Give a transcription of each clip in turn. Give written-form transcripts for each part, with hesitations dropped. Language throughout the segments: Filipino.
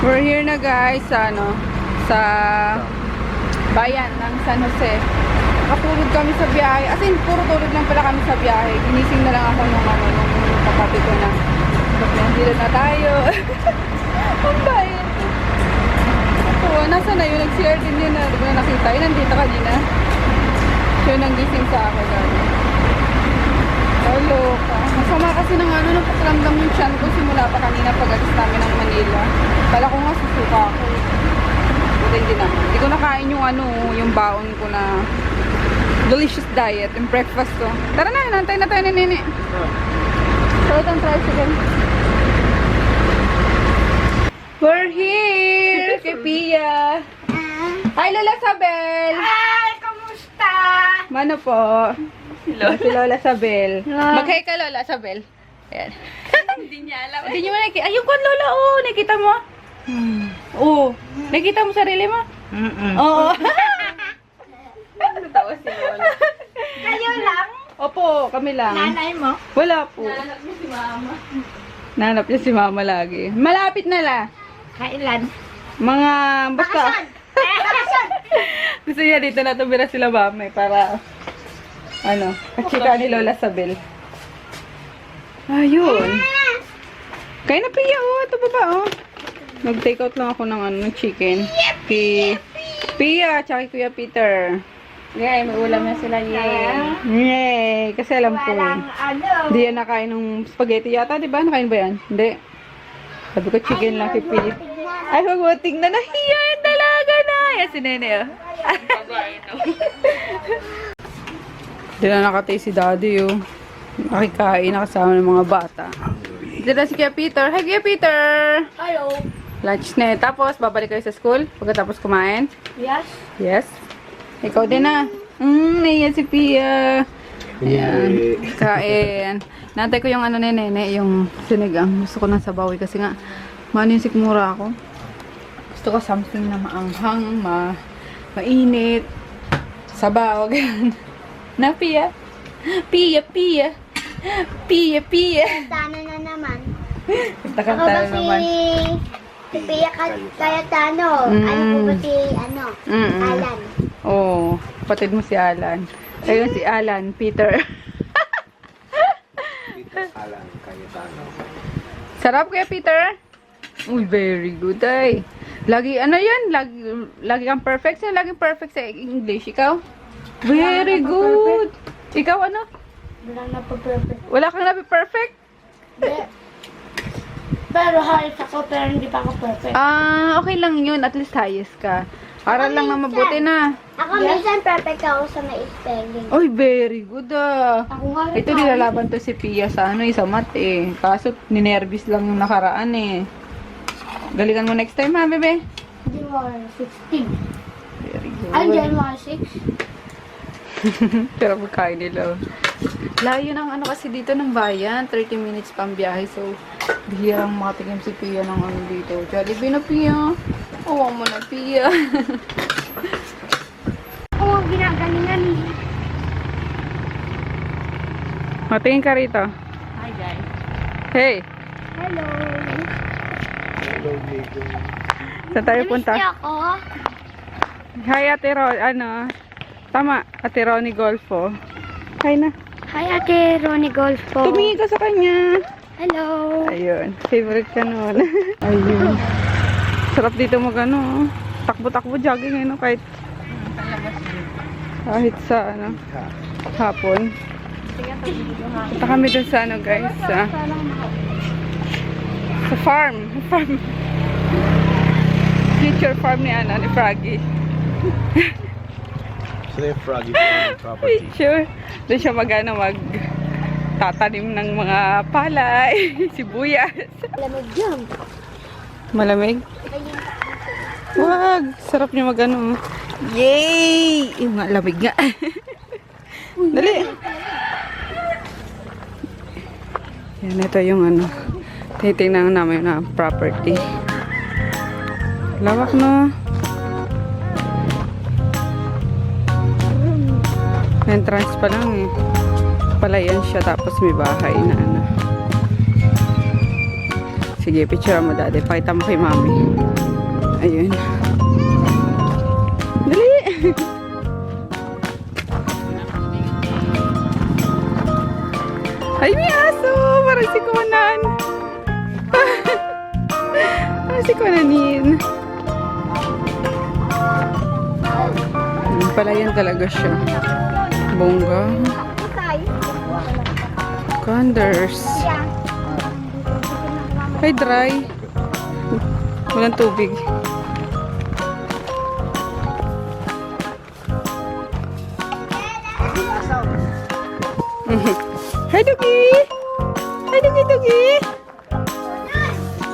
We're here na guys sa sa bayan ng San Jose. Nakatulog kami sa biyahe. As in, puro tulog lang pala kami sa biyahe. Ginising na lang ako nung kapatid ko na. Nandito na tayo. Ang bayan. Ako, nasa na yun? Nag-CR din yun na. Di ba nakita? Yun, nandito kanina. Siya nang gising sa ako gano'n. Hello ka. Masama kasi ng nung pakiramdam yung tiyan ko simula pa kanina pag-alis namin ng Manila. Kala ko nga susuka ako. But hindi naman. Hindi ko nakain yung yung baon ko na delicious diet, yung breakfast ko. Tara na, nantay na tayo ni Nini. So, itong tricycle. We're here! Kay Pia. Hi, Lola Sabel! Hi! Kamusta? Mano po? Si Lola Sabel. Mag-hi ka, Lola Sabel. Ayan. Hindi niya alam. Hindi nyo nakikita. Ayun ko, Lola. Oh, nakikita mo? Oo. Nakikita mo sarili mo? Oo. Natawa si Lola. Kayo lang? Opo, kami lang. Nanay mo? Wala po. Nanap mo si Mama. Nanap niya si Mama lagi. Malapit na la. Kailan? Mga, basta. Bakasyon! Gusto niya dito na tumira sila Mama para, kachika ni Lola Sabel. Ayun. Kaya na Pia, oh. Ito baba, oh. Nag-take out lang ako ng chicken. Kay Pia, tsaka Kuya Peter. Yay, may ulam na sila. Yay. Yay! Kasi alam ko. Walang Hindi yan nakain ng spaghetti yata, di ba? Nakain ba yan? Hindi. Sabi ko chicken lang kay Pia. Ay, huwag mo tingnan na. Yan, dalaga na. Yan si Nene, oh. Hindi na nakatay si Daddy, oh. Nakikain na kasama ng mga bata. Dito na si Kuya Peter. Hi, Kuya Peter! Hello. Lunch na. Tapos, babalik kayo sa school pagkatapos kumain. Yes? Yes. Ikaw din na. Naiyan si Pia. Ayan. Kain. Nantay ko yung nene, yung sinigang. Gusto ko ng sabawi kasi nga, yung sikmura ako. Gusto ko something na maanghang, mainit, sabaw, ganyan. Na, Pia? Pia, Pia. Pia, Pia. Tana na naman. Kanta-kanta na naman. Si Pia Cayetano. Ano po ba si, Alan? Oo, kapatid mo si Alan. Ayun si Alan, Peter. Alan Cayetano. Sarap kaya, Peter? Uy, very good ay. Lagi, yan? Lagi kang perfect. Sino lagi perfect sa English? Ikaw? Very good. Ikaw ano? Wala na po perfect. Wala kang napi-perfect? Pero highest ako, pero hindi pa ako perfect. Okay lang yun. At least highest ka. Aral lang na mabuti na. Ako minsan perfect ako sa spelling. Uy, very good ah. Ako nga rin. Ito nilalaban to si Pia sa sa math eh. Kaso ninervis lang yung nakaraan eh. Galingan mo next time ha, bebe. January 16. Very good. Ay, January 6. Pero pagkain nila. Layo ng kasi dito ng bayan. 30 minutes pang biyahe. So, bihirang makatingin si Pia ng dito. Jollibee na Pia. Uwa mo na Pia. Oo, ginagalingan. Matingin ka rito. Hi guys. Hey, Hello. Hello, Diego. saan tayo punta? Namiss niyo ako? Hi, Ate Ron. Tama. Ate Ronnie Golfo. Hi na. Hi Ate Ronnie Golfo. Tumingin ka sa kanya. Hello. Ayun. Favorite ka nun. Ayun. Sarap dito takbo-takbo jogging kahit sa hapon. Punta kami dun sa guys, sa farm. Future farm ni ni Froggy. So, yung Froggy Farm property. Future. Doon siya tatanim ng mga palay, sibuyas. Lamig yan. Malamig? Wag! Sarap niya Yay! Yung nga, lamig nga. Dali! Yan, ito yung titingnan namin na property. Lawak no? Entrance pa lang eh. Palayan siya tapos may bahay na Sige, picture mo daddy. Pakita mo kay mami. Ayun. Dali! Ay, may aso! Parang si Conan. Parang si Conanin. Palayan talaga siya. Bongga. Condors. Ay, dry. Walang tubig. Hi, Dugi! Hi, Dugi!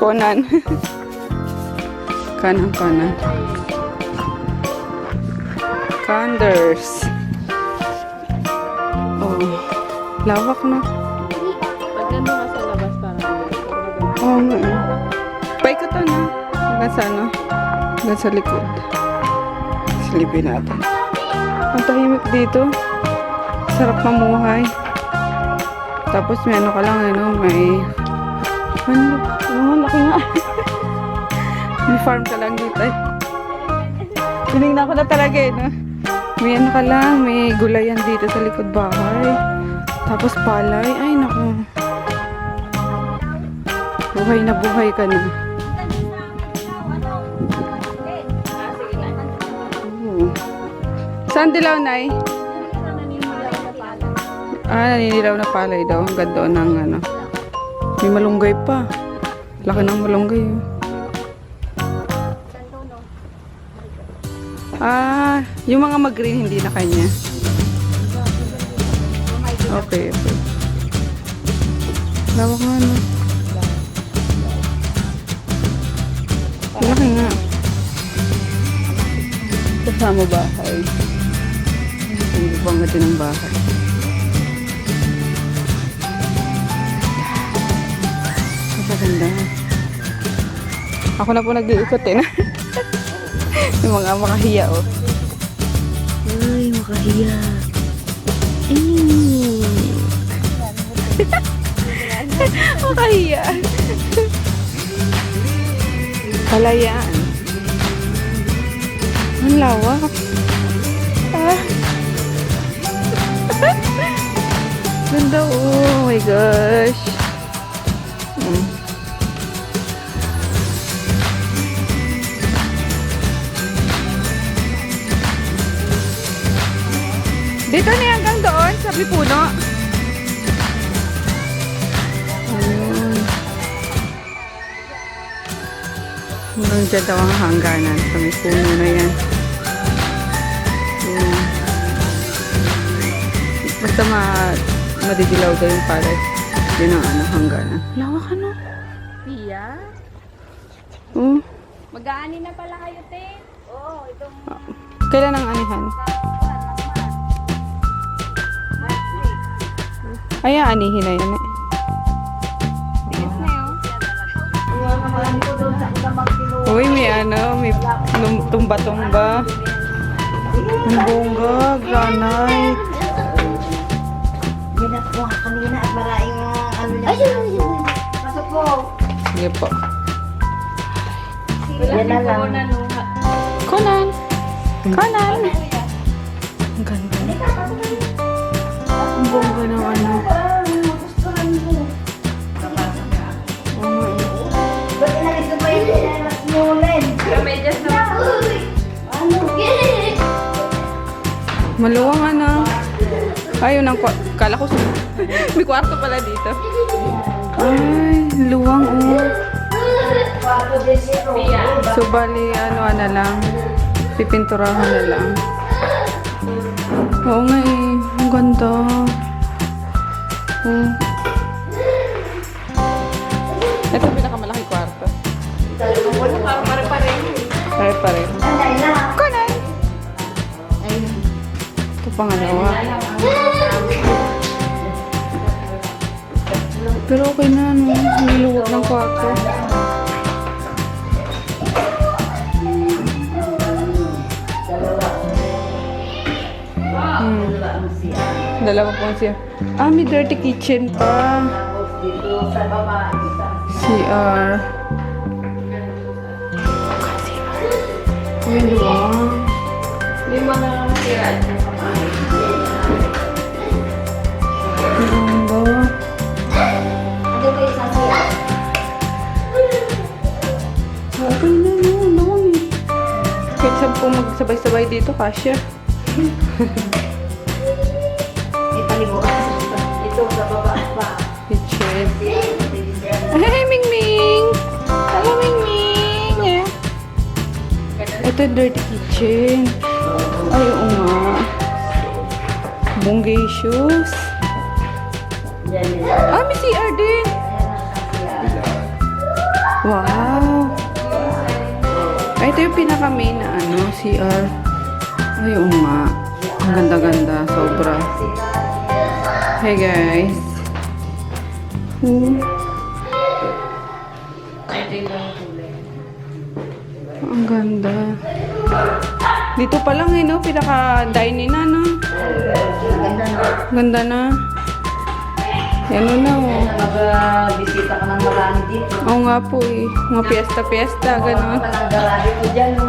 Conan. Conan. Condors. Oh, lawak na. Pag nandun ka sa labas, parang Oo nga eh. Paikutan na. Hanggang sa ano? Hanggang sa likod. Silipin natin. Ang tahimik dito. Sarap mamuhay. Tapos may ano ka lang, may... Ano, laki nga. May farm ka lang dito eh. Tinignan ko na talaga eh, no? May ano ka lang, may gulayan dito sa likod bahay. Tapos palay. Ay, naku. Buhay na buhay ka na. Saan dilaw, Nay? Naninilaw na palay daw. Ang ganda ng ano. May malunggay pa. Laki ng malunggay. Yung mga mag-green hindi na kanya. Okay. Lawak nga, no? Laki nga. Kasama bahay. Ang ibang natin ng bahay. Maganda. Ako na po nag-iikot eh. Yung mga makahiya, oh. Uy, makahiya. Makahiya. Palayan. Ang lawak. Ganda, oh my gosh. Dito na hanggang doon sa Bipuno. Ayun. Hanggang dyan daw ang hangganan. Sa may puno na yan. Ayun. Basta madidilaw daw yung palay. Yun ang hangganan. Lawak ano? Pia? Mag-aani na pala kayo, te. Oo, itong... Kailan ang anihan? Ay, anihin na yan eh. Uy, may may tumba-tumba. Ang bongga, granite. Ginagawa kanina at maraming ano lang. Pasok po. Sige po. Yan na lang. Conan! Conan! Ang ganda. Ang bongga ng ano. Ba't inalis na ba yung mulen? Medyas na. Ano? Maluwang ano. Ayun ang kala ko may kwarto pala dito. Ay, luwang oh. So bali ano na lang. Pipinturahan na lang. Oo nga eh. Ang ganda. Oh. Ito pinakamalaki kwarto. Pare-pareho. Conan! Ito pangalawa. Pero okay na, no? Niluwag ng kwarto. Dalawa po siya. May dirty kitchen pa. CR. Uy, luwang. Lima na lang natira. Ganda. Ito ba yung sasira? Okay na yun, luwang eh. Kahit saan po magsabay-sabay dito, kasya. May palibukan. Ito sa baba pa. Kitchen. Hey, Mingming! Hello, Mingming! Ito yung dirty kitchen. Ay, oo nga. Bonggacious. Ah, may CR din. Wow. Ay, ito yung pinaka-main na ano, CR. Ay, oo nga. Ang ganda-ganda. Sobra. Hey, guys. Ang ganda. Dito pa lang eh, no? Pinaka-dining na, no? Ganda na. Yan na, oh. Mag-bisita ka ng marami dito. Oo nga po eh. Mga piyesta-piyesta, gano'n. Palang garage mo dyan, no?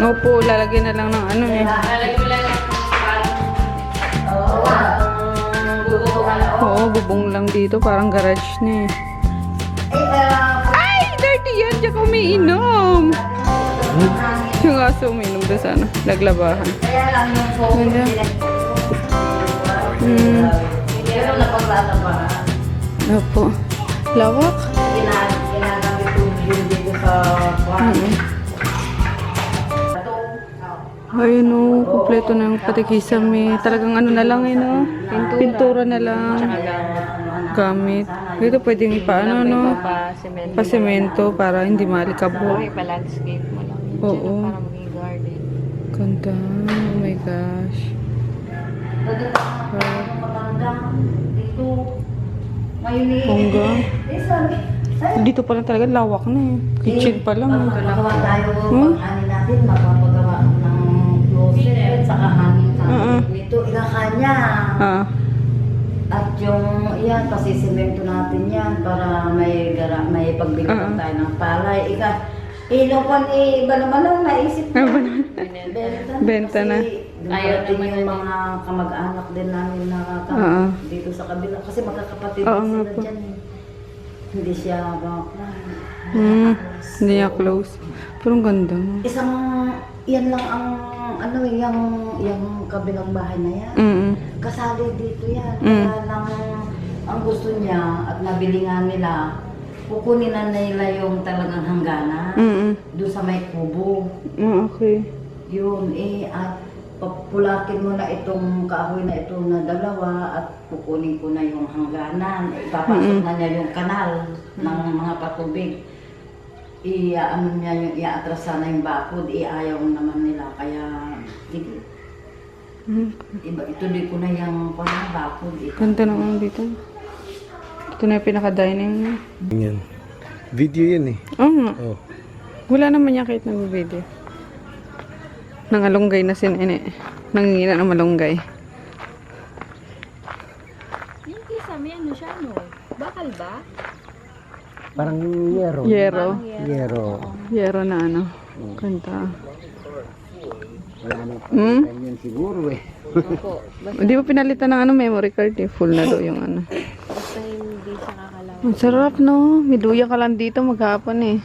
Opo, lalagyan na lang ng ano eh. Oo, bubong lang dito. Parang garage na eh. Ay, dirty yan! Diyan ka umiinom! Yung aso umiinom doon sa ano, naglabahan. Kaya lang yung phone. Ganda. Pero napaglata pa. Opo. Lawak. Ginagamit ko yun dito sa kwan. Ayun o, kompleto na yung patikisan eh. Talagang ano na lang eh, no? Pintura na lang. Gamit. Dito pwedeng ipaano, no? Pasemento para hindi malikabok. Pa-landscape mo lang. Oo. Para maging garden. Ganda. Oh my gosh. Dito. Ngayon eh. Bongga. Dito pa lang talaga lawak na eh. Kitchen pa lang. Magawa tayo pag-hangin natin. Magpapagawa ng closet. Saka hangin natin. Dito, ikakanya. Ah. At yung, yan, pasisimento natin yan para may pagbigyan tayo ng palay. Ilopan iba naman lang naisip ko. Benta na. Ayaw din yung mga kamag-anak din namin na dito sa kabila. Kasi magkakapatid Oo din nga sila po. dyan. Hindi siya bakla. Hindi niya close. Pero ang ganda. Isang, yan lang ang, ano yung kabilang bahay na yan. Kasali dito yan. Kaya lang, ang gusto niya at nabili nga nila, kukunin na nila yung talagang hangganan. Doon sa may kubo. Okay. Yun, at papulakin mo na itong kahoy na ito na dalawa at kukunin ko na yung hangganan. Ipapasok na niya yung kanal ng mga patubig. Ano niya yung iaatras sana yung bakod, ayaw naman nila. Kaya, sige. Ito din ko na yung bakod. Ganda naman dito. Ito na yung pinaka-dining niya. Yan. Video yan eh. Oo nga. Oh. Wala naman niya kahit nag-video. Nangalunggay na si Nene. Nangingina ng malunggay. Yung kisame, ano siya, no? Bakal ba? Parang yero. Yero. Yero. Yero na ano. Ganda. Wala na pa. Yan siguro eh. Opo. Hindi mo pinalitan ng ano, memory card eh. Full na do yung ano. Basta hindi siya kakalawa. Ang sarap no. May luya ka lang dito maghapon eh.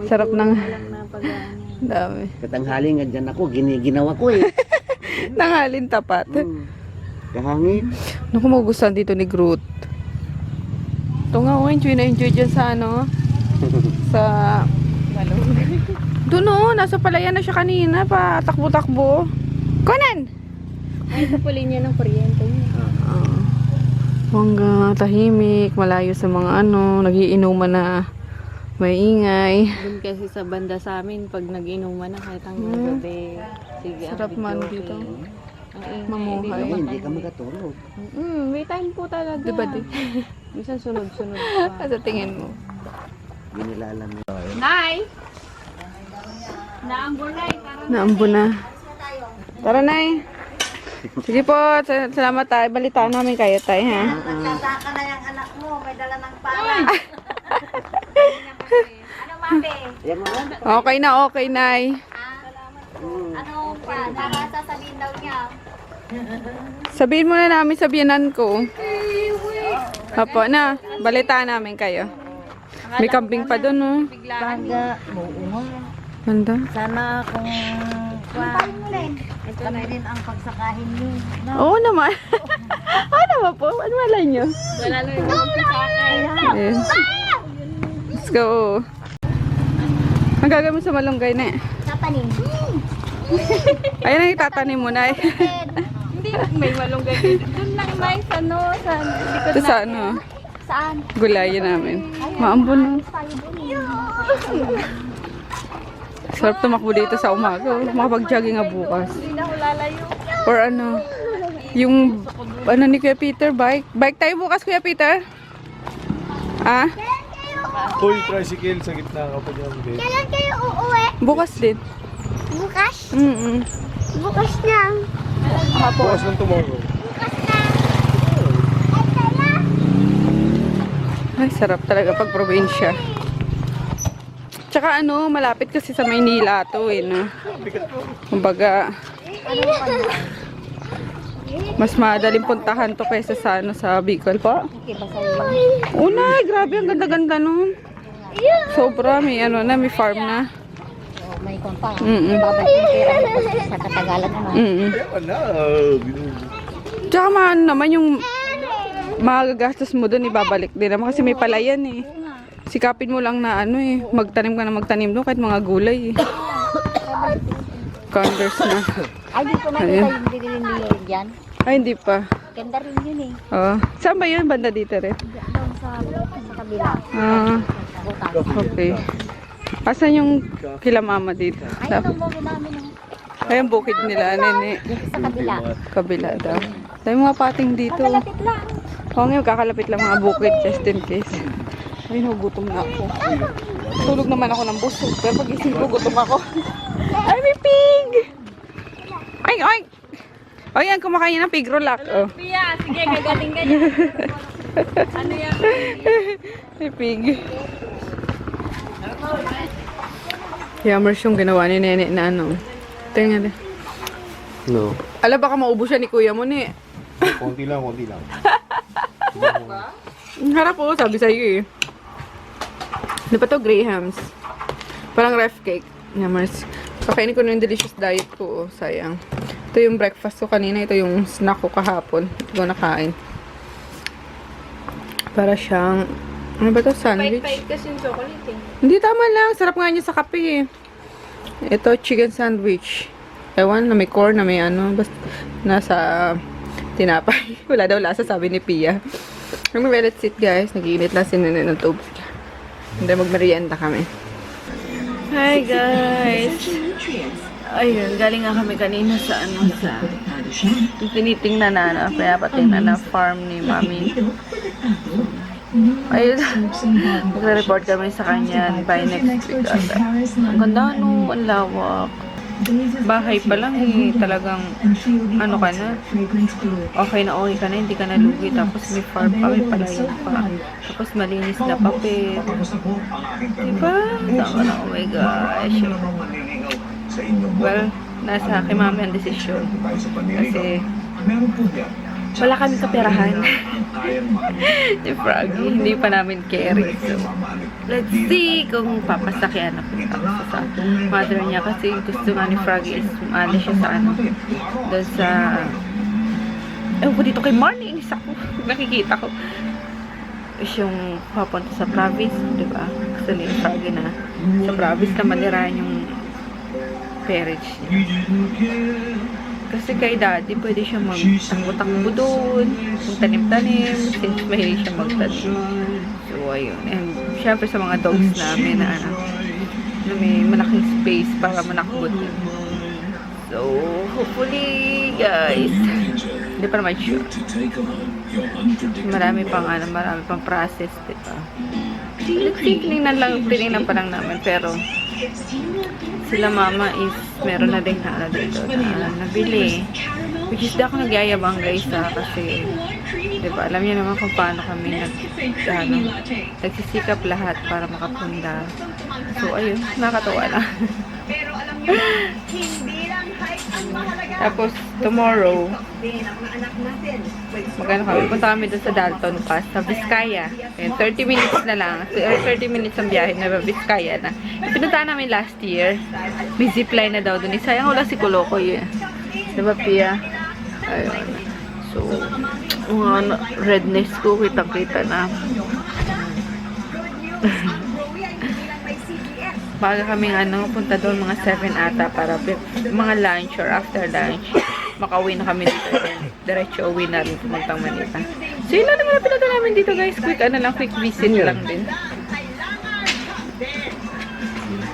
Sarap ng Lang na pag-ano. dami. Katanghali nga dyan ako, ginawa ko eh. Nangalin tapat. Kahangin. Naku, magustuhan dito ni Groot. Ito nga, enjoy na enjoy dyan sa ano. Sa doon o, nasa palayan na siya kanina pa. Takbo-takbo. Conan! Ay, ito po linya ng kuryente niya. Hanggang tahimik, malayo sa mga ano, nagiinuman na maingay. Doon kasi sa banda sa amin, pag nag-inuman na kahit hanggang gabi. Sige, Sarap man dito. Mamuhay. Hindi ka makatulog. May time po talaga. Diba di? Minsan sunod-sunod pa. Sa tingin mo. Binilalan mo. Nay! Naambol na eh. Naambo na. Tara, Nay. Sige po, salamat tayo. Balitaan namin kayo tayo, ha? Nagsasaka na yung anak mo, may dala ng palay. Yan mo lang. Okay na, okay, Nay. Ano pa? Nakasasabihin daw niya. Sabihin mo na namin sa biyanan ko. Opo, na. Balitaan namin kayo. May kambing pa doon, no? Baga, oo nga. Ganda. Sana kung kami rin ang pagsakahin niyo. Oo naman. Oo naman po. Ano malay nyo? Wala lang yung sa akin. Yes. Let's go. Ang gagawin mo sa malunggay na eh. Tapanin. Ayun ang itatanim mo na eh. Hindi, may malunggay dito. Doon lang may sa likod Ito sa ano? Saan? Gulayan namin. Maambon na. Tayo doon. Sarap tumakbo dito sa umaga. Makapag-jogging nga bukas. Hindi na ako lalayo. Or ano, yung ano ni Kuya Peter, bike. Bike tayo bukas, Kuya Peter? Ah? Uy, tricycle sa gitna kapag yung gate. Kailan kayo uuwi? Bukas din. Bukas? Bukas na. Bukas ng tomorrow. Bukas na. Ay, kailan? Ay, sarap talaga pag probinsya. Tsaka ano, malapit kasi sa Maynila to eh, no? Kumbaga, mas madaling puntahan to kaysa sa ano, sa Bicol pa. Una, grabe, ang ganda-ganda nun. Sobra, may ano na, may farm na. May konta. Mm-mm. Sa katagalan naman. Mm-mm. Wala. Tsaka man naman yung magagastos mo doon, ibabalik din naman kasi may palayan eh. Sikapin mo lang na ano eh, magtanim ka na magtanim doon kahit mga gulay eh. Condors na. Ay, di ko nakita Ayun. yung dinilin dyan. Ay, hindi pa. Ganda rin yun eh. Oh. Saan ba yun? Banda dito rin? Doon sa kabila. Ah, Bukas. okay. Asan yung kila mama dito? Ay, anong mo namin Ay, ang bukid nila, nene. sa kabila. Kabila daw. Dahil mga pating dito. Malapit lang. Oo, ngayon kakalapit lang mga bukid just in case. Ay, nagutom na ako. Tulog naman ako ng busog. Pero pag-isip ko, gutom ako. Ay, may pig! Ay, ay! O yan, kumakain ng pig rolak. Oh. Pia, sige, gagaling ka niya. Ano yan? May pig. Yummers yung ginawa ni Nene na ano. Tingnan din. No. Ala, baka maubos siya ni kuya mo ni. Konti lang, konti lang. Ang harap po, sabi sa'yo eh. Ano pa to? Grahams. Parang ref cake. Yummers. Kakainin ko na yung delicious diet ko. Oh, sayang. Ito yung breakfast ko kanina. Ito yung snack ko kahapon. Ito ko nakain. Para siyang... Ano ba to? Sandwich? Pait-pait kasi yung chocolate eh. Hindi, tama lang. Sarap nga niya sa kape eh. Ito, chicken sandwich. Ewan, na may corn, na may ano. Basta nasa tinapay. Wala daw lasa, sabi ni Pia. Anyway, let's sit guys. Nag-iinit lang si Nene ng tubig. Hindi, magmerienda kami. Hi guys! Ayun, galing nga kami kanina sa ano, sa tinitingnan na, pinapatingnan na farm ni Mami. Ayun, magre-report kami sa kanya by next week ata. Ang ganda no, ang lawak. Bahay pa lang eh, talagang ano ka na, okay ka na, hindi ka na lugi. Tapos may farm pa, may palayan pa. Tapos malinis na papel. Diba? Tama na, oh my gosh. Well, nasa kay Mami ang desisyon. Kasi wala kami kaperahan. Ni Froggy, hindi pa namin carry. So, let's see kung papasakyan na punta ko sa mother niya. Kasi gusto nga ni Froggy is umali siya sa ano, doon sa ewan ko dito kay Marnie, isa ko, nakikita ko is yung papunta sa province, diba? Gusto ni Froggy na sa province na manirahan yung marriage niya. Kasi kay daddy, pwede siya magtakbo-takbo doon, magtanim-tanim, since mahilig siya magtanim. So, ayun. And, syempre sa mga dogs namin na ano, na may malaking space para manakbo din. So, hopefully, guys, hindi pa naman sure. Marami pang process, diba? Tinignan pa lang namin, pero sila mama is meron na din na dito na nabili, which is di ako nagyayabang guys kasi diba alam niyo naman kung paano kami nagsisikap lahat para makapunda So, ayun, nakakatuwa lang. Tapos, tomorrow, magano kami, punta kami doon sa Dalton Pass, sa Vizcaya. Ayun, 30 minutes na lang. 30 minutes ang biyahe na Vizcaya na. Pinuntahan namin last year. May zipline na daw doon. Sayang wala si Kuloko yun. Diba, Pia? Ayun. So, mga redness ko, kitang-kita na. Baga kaming punta doon mga 7 ata para mga lunch or after lunch. Makauwi na kami dito. Diretso uwi na rin pumuntang Manila. So yun lang naman na pinunta namin dito guys. Quick visit lang din.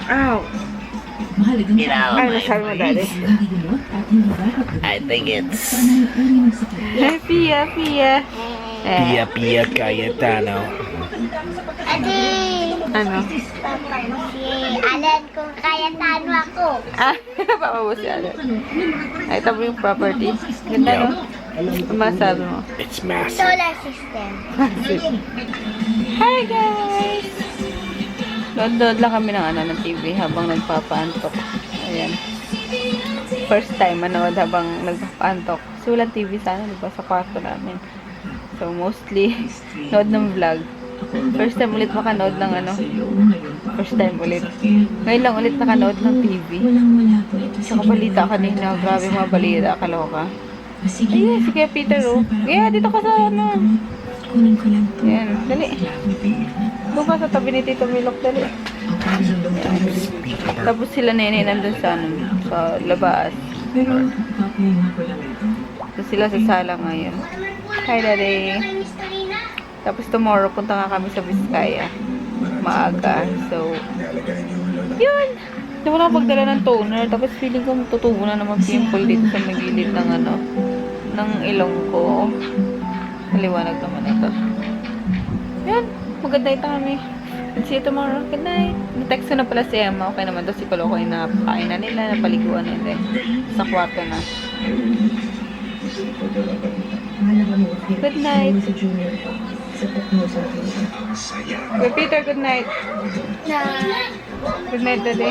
Ow! Ay, nasabi mo dali. I think it's Pia. Pia Cayetano. Adi! Ano? Alan, kung kaya tano ako. Ah, papabos si Alan. Ay, ito mo yung property. Ganda, no? Ang masabi mo. It's massive. Solar system. Hi, guys! Doon lang kami ng TV habang nagpapaantok. Ayan. First time manood habang nagpapaantok. So, walang TV sana, diba? Sa kwarto namin. So, mostly, nood ng vlog. First time ulit makanood ng First time ulit. Ngayon lang ulit nakanood ng TV. Sa balita kanina. Grabe mga balita. Kaloka. Ayun, si Kuya Peter, oh. Kaya, dito ka sa Ayan, dali. Doon ka sa tabi ni Tito Milok, dali. Tapos sila nene nandun sa sa labas. So, sila sa sala ngayon. Hi, Daddy. Tapos tomorrow, punta nga kami sa Vizcaya. Maaga. So, yun. Hindi mo lang pagdala ng toner. Tapos feeling ko tutubo na naman pimple dito sa magilid ng ng ilong ko. Maliwanag naman ito. Yan. Maganda ito kami. See you tomorrow. Good night. Na-text ko na pala si Emma. Okay naman daw si Kuloko ay napakain na nila. Napaliguan na din. Sa kwarto na. Good night. Good Peter, good night. Good night, Daddy.